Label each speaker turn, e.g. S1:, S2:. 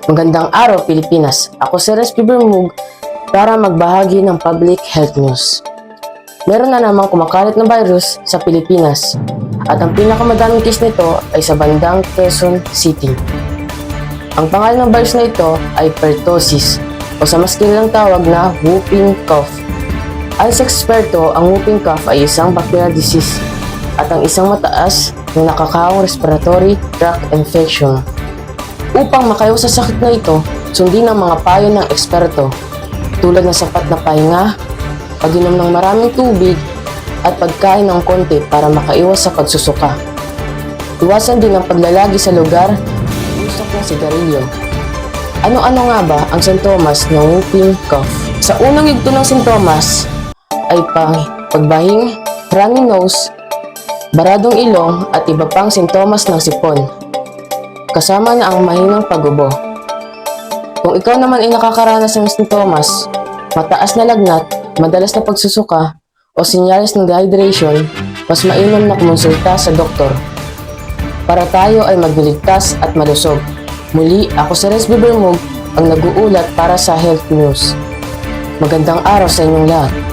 S1: Magandang araw, Pilipinas. Ako si Respi Bermug para magbahagi ng public health news. Meron na namang kumakalat na virus sa Pilipinas at ang pinakamadaming case nito ay sa bandang Quezon City. Ang pangalan ng virus na ito ay pertussis o sa mas kilalang tawag na whooping cough. Ayon sa eksperto, ang whooping cough ay isang bacterial disease at ang isang mataas na nakakahawang respiratory tract infection. Upang makaiwas sa sakit na ito, sundin ang mga payo ng eksperto tulad ng sapat na pahinga, pag-inom ng maraming tubig, at pagkain ng konti para makaiwas sa pagsusuka. Iwasan din ang paglalagi sa lugar ng usok ng sigarilyo. Ano-ano nga ba ang sintomas ng whooping cough? Sa unang yugto ng sintomas ay pagbahing, runny nose, baradong ilong at iba pang sintomas ng sipon. Kasama na ang mahinang pag-ubo. Kung ikaw naman ay nakakaranas ng sintomas, mataas na lagnat, madalas na pagsusuka, o senyales ng dehydration, mas mainam na kumonsulta sa doktor para tayo ay magligtas at malusog. Muli, ako si Respi Bermug, ang nag-uulat para sa Health News. Magandang araw sa inyong lahat.